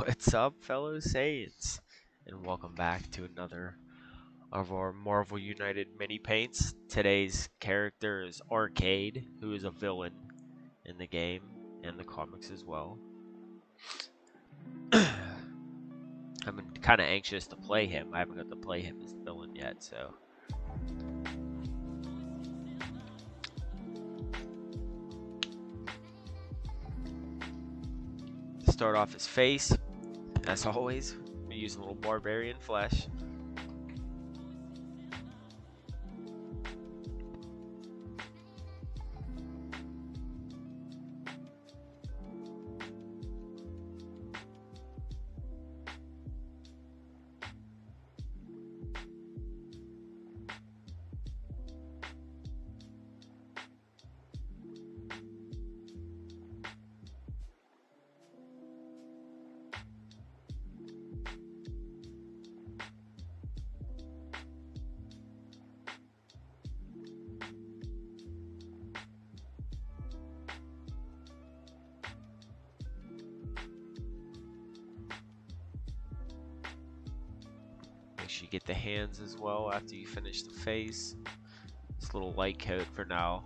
What's up, fellow Saiyans? And welcome back to another of our Marvel United mini paints. Today's character is Arcade, who is a villain in the game and the comics as well. I'm kind of anxious to play him. I haven't got to play him as the villain yet, so. To start off his face, as always, we use a little barbarian flesh. Make sure you get the hands as well after you finish the face. This little light coat for now.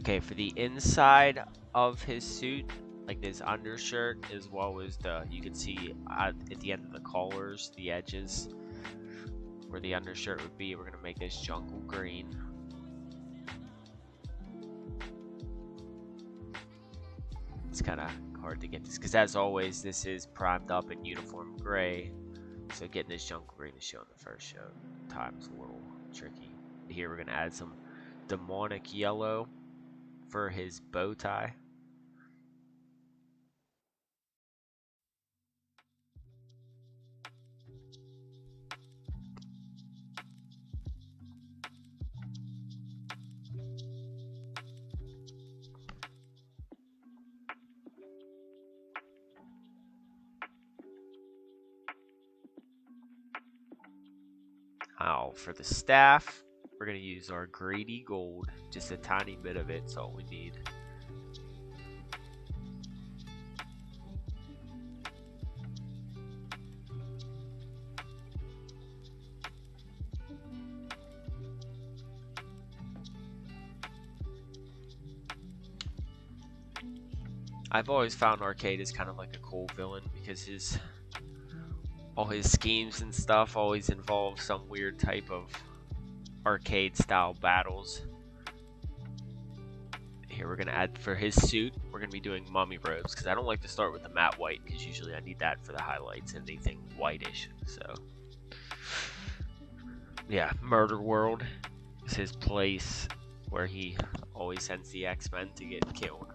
Okay, for the inside of his suit, like this undershirt, as well as you can see at the end of the collars, the edges where the undershirt would be, we're gonna make this jungle green. It's kind of hard to get this because, as always, this is primed up in uniform gray, so getting this jungle green to show in the first show time is a little tricky. Here we're gonna add some demonic yellow for his bow tie. Now for the staff, we're going to use our Grady Gold, just a tiny bit of it's all we need. I've always found Arcade is kind of like a cool villain because all his schemes and stuff always involve some weird type of arcade style battles. Here we're going to add for his suit, we're going to be doing mummy robes because I don't like to start with the matte white because usually I need that for the highlights and anything whitish. So yeah, Murder World is his place where he always sends the X-Men to get killed.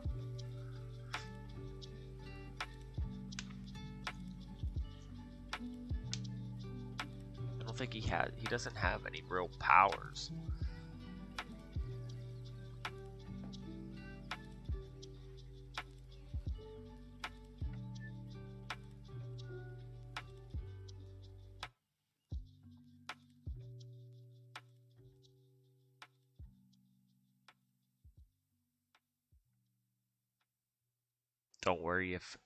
I don't think he doesn't have any real powers. Don't worry if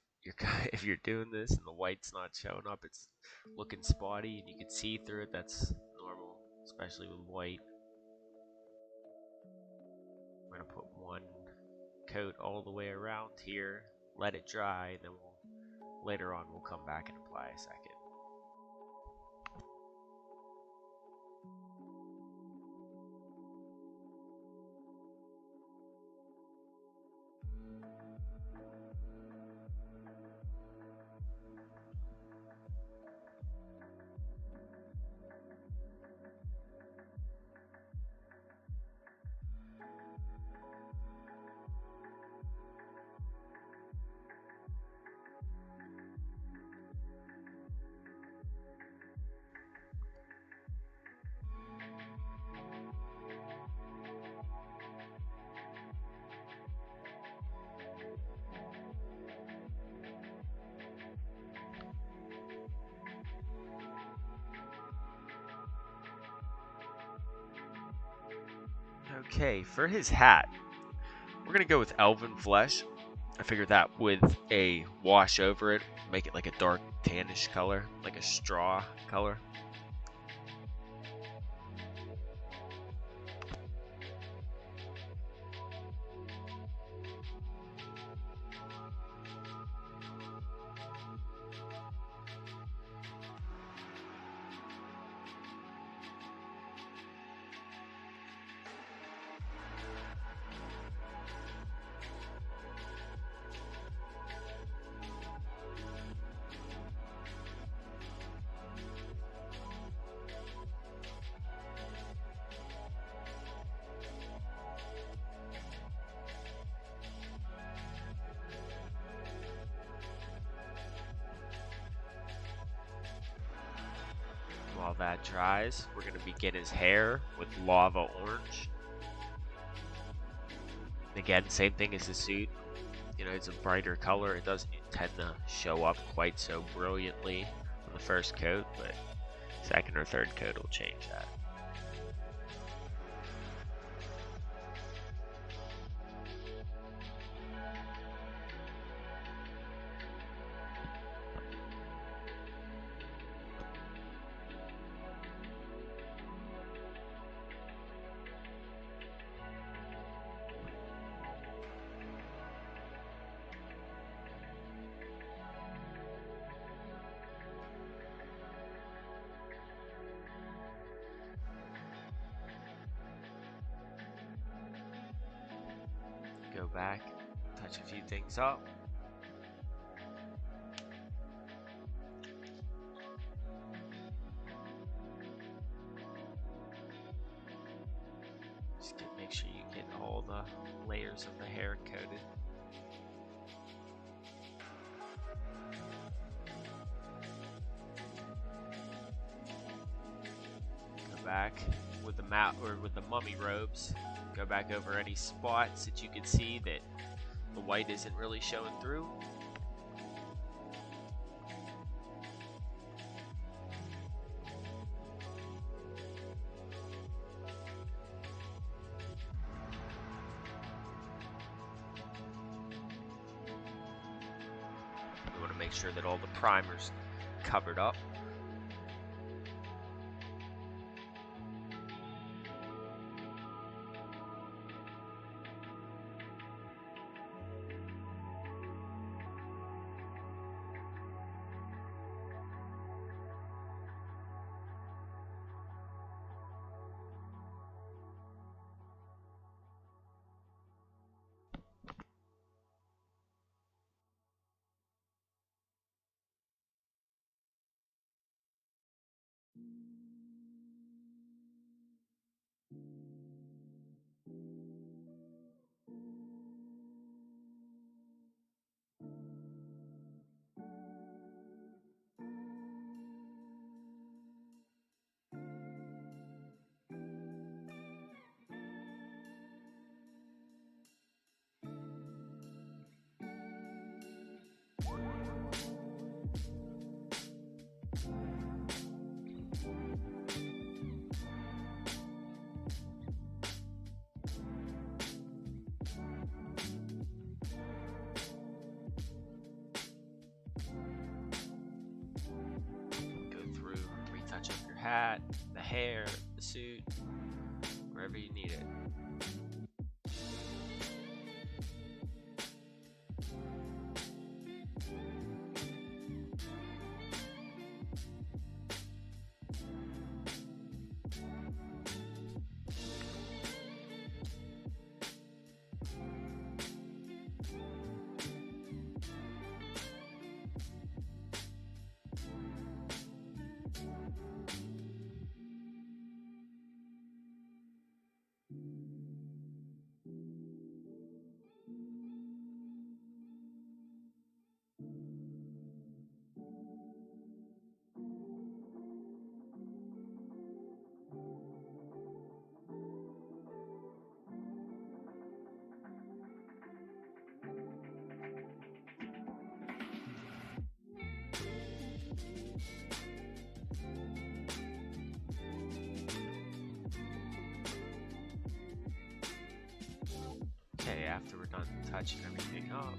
you're doing this and the white's not showing up, it's looking spotty and you can see through it. That's normal, especially with white. We're gonna put one coat all the way around here, let it dry, and then later on we'll come back and apply a second. Okay, for his hat, we're gonna go with elven flesh. I figured that with a wash over it, make it like a dark tannish color, like a straw color. While that dries, we're going to begin his hair with lava orange. Again, same thing as the suit. You know, it's a brighter color. It doesn't tend to show up quite so brilliantly on the first coat, but second or third coat will change that. Go back, touch a few things up. Just make sure you get all the layers of the hair coated. Go back with the with the mummy robes. Go back over any spots that you can see that the white isn't really showing through. We want to make sure that all the primer's covered up. Touch up your hat, the hair, the suit, wherever you need it. touching everything up.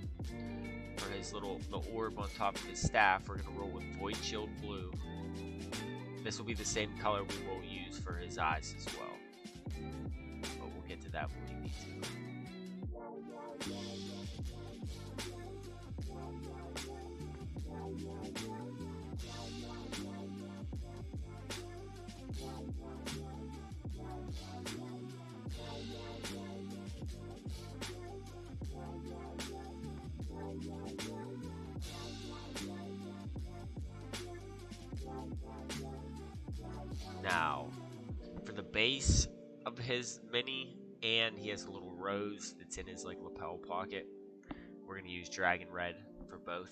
For his the orb on top of his staff, we're gonna roll with Void Shield Blue. This will be the same color we will use for his eyes as well. But we'll get to that when we need to. Now, for the base of his mini, and he has a little rose that's in his like lapel pocket, we're gonna use Dragon Red for both.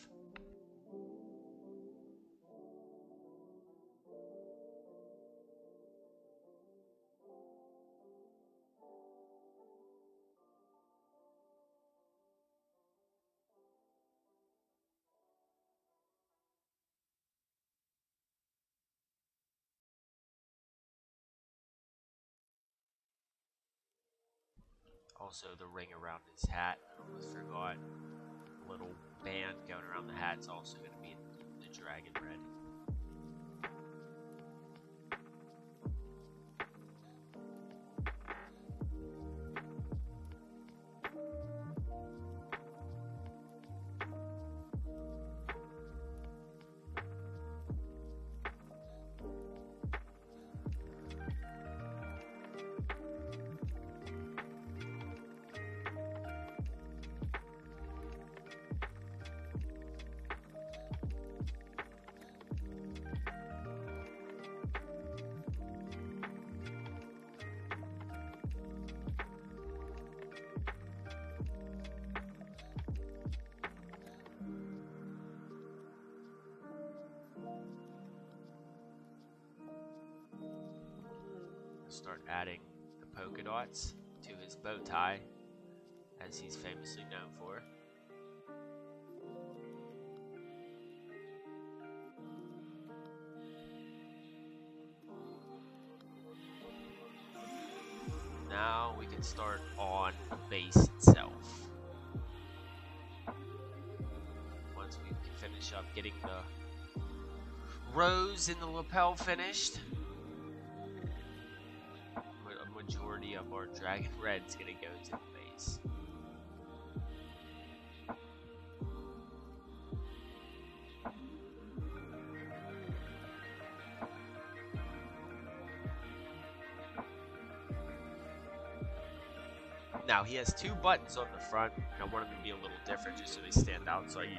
Also, the ring around his hat, I almost forgot. The little band going around the hat's also going to be in the Dragon Red. Start adding the polka dots to his bow tie, as he's famously known for. Now we can start on the base itself. Once we finish up getting the rose in the lapel finished, a majority of our Dragon Red is going to go to the base. Now he has two buttons on the front. I want them to be a little different just so they stand out. So I use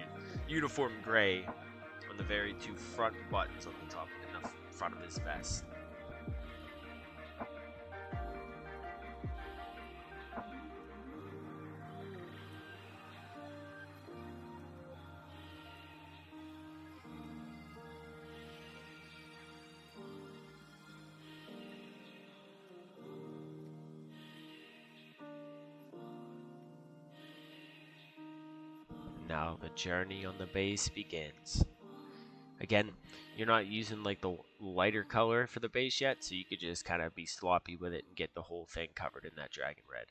uniform gray on the very two front buttons on the top in the front of his vest. Now the journey on the base begins. Again, you're not using like the lighter color for the base yet, so you could just kind of be sloppy with it and get the whole thing covered in that Dragon Red.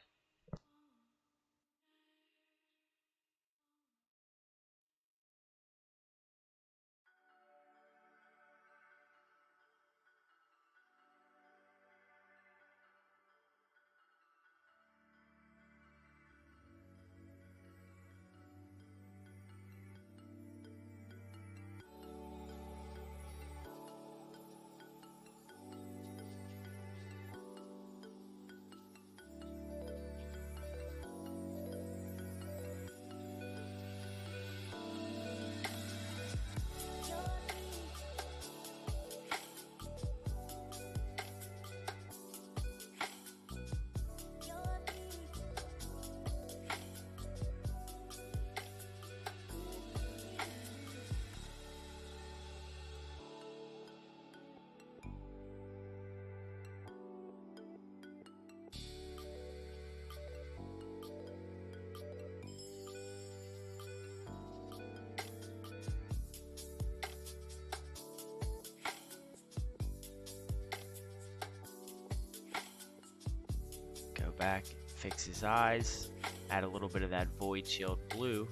Go back, fix his eyes, Add a little bit of that void shield blue.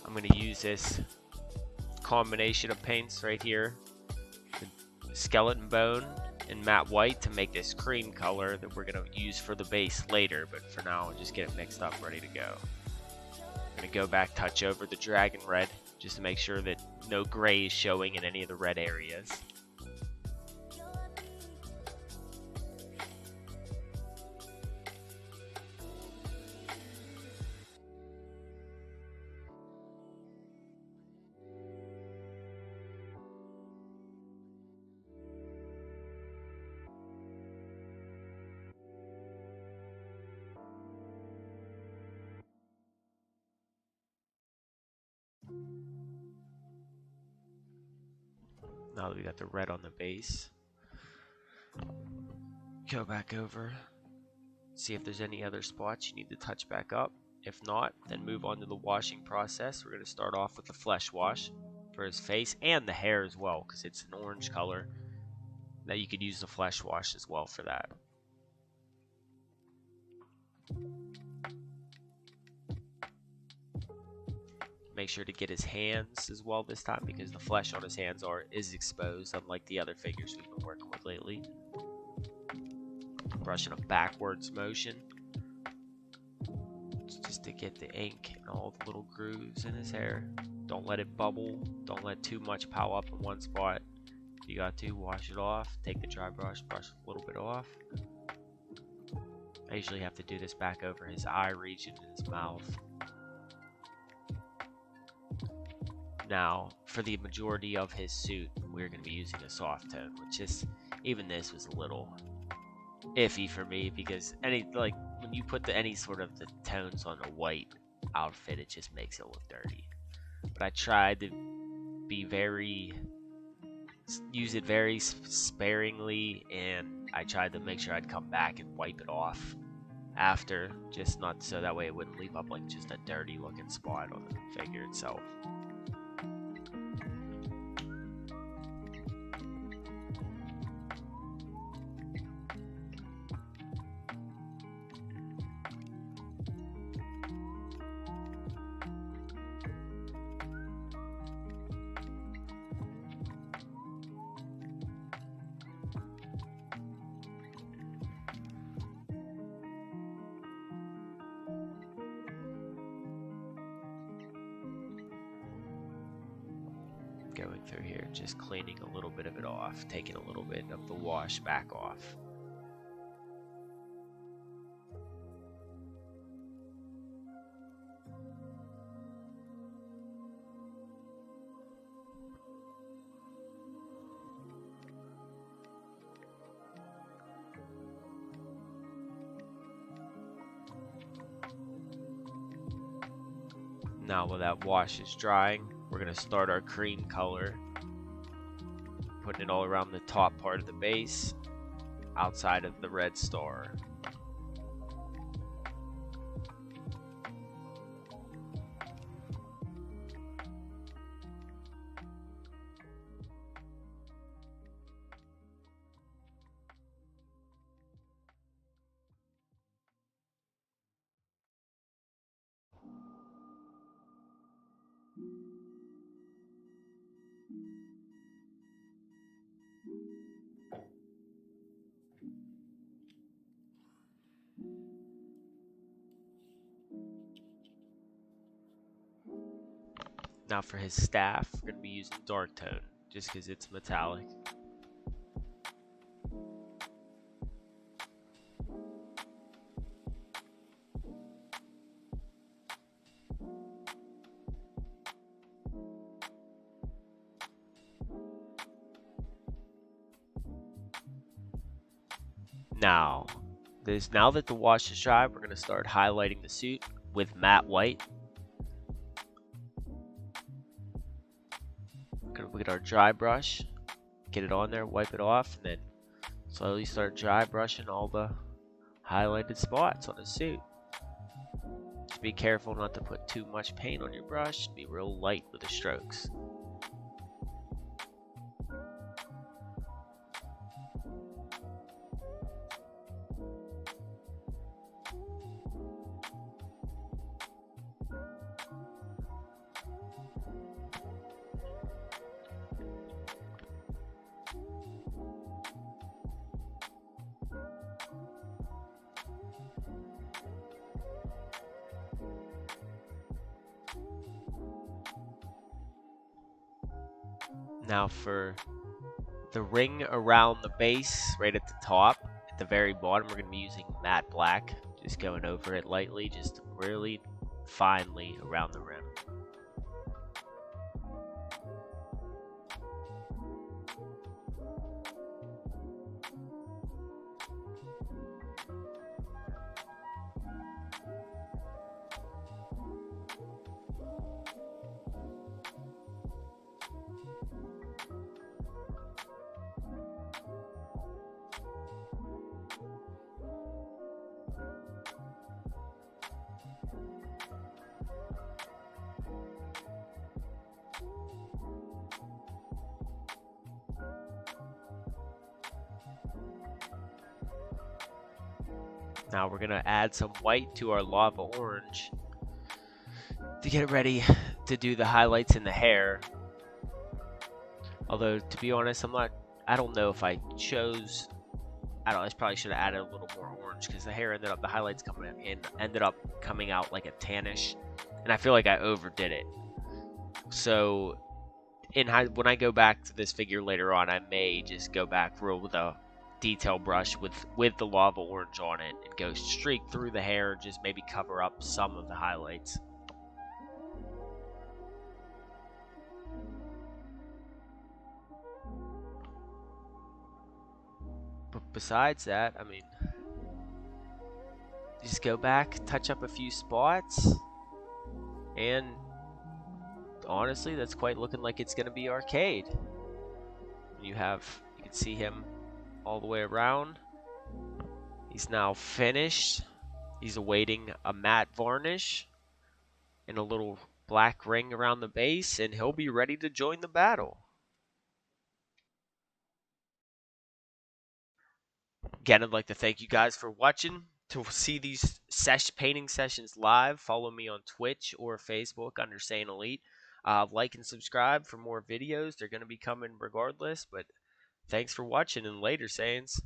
I'm going to use this combination of paints right here, the skeleton bone and matte white, to make this cream color that we're going to use for the base later, but for now I'll just get it mixed up, ready to go. I'm going to go back, touch over the dragon red just to make sure that no gray is showing in any of the red areas. Now that we got the red on the base, go back over, see if there's any other spots you need to touch back up. If not, then move on to the washing process. We're going to start off with the flesh wash for his face and the hair as well, because it's an orange color. That you could use the flesh wash as well for that. Make sure to get his hands as well this time, because the flesh on his hands is exposed, unlike the other figures we've been working with lately. Brushing a backwards motion just to get the ink and all the little grooves in his hair. Don't let it bubble. Don't let too much pile up in one spot. If you got to, wash it off. Take the dry brush, brush a little bit off. I usually have to do this back over his eye region and his mouth. Now, for the majority of his suit, we're going to be using a soft tone, which is, even this was a little iffy for me, because when you put any sort of the tones on a white outfit, it just makes it look dirty. But I tried to use it very sparingly, and I tried to make sure I'd come back and wipe it off after, just not so that way it wouldn't leave up like just a dirty looking spot on the figure itself. Going through here, just cleaning a little bit of it off, taking a little bit of the wash back off. Now while that wash is drying, we're going to start our cream color, putting it all around the top part of the base, outside of the red star. Now for his staff, we're going to be using dark tone, just because it's metallic. Now, Now that the wash is dry, we're going to start highlighting the suit with matte white. We're going to look at our dry brush, get it on there, wipe it off, and then slowly start dry brushing all the highlighted spots on the suit. Just be careful not to put too much paint on your brush. Be real light with the strokes. Now for the ring around the base, right at the top, at the very bottom, we're going to be using matte black. Just going over it lightly, just really finely around the rim. Now we're going to add some white to our lava orange to get ready to do the highlights in the hair. Although, to be honest, I don't know if I probably should have added a little more orange because the hair the highlights ended up coming out like a tannish. And I feel like I overdid it. So, when I go back to this figure later on, I may just go back with a detail brush with the lava orange on it and go straight through the hair, just maybe cover up some of the highlights. But besides that, I mean, just go back, touch up a few spots, and honestly, that's quite looking like it's going to be arcade. You can see him all the way around. He's now finished. He's awaiting a matte varnish and a little black ring around the base, and he'll be ready to join the battle. Again, I'd like to thank you guys for watching. To see these painting sessions live, follow me on Twitch or Facebook under Saiyan Elite. Like and subscribe for more videos. They're going to be coming regardless, but thanks for watching, and later, Saiyans.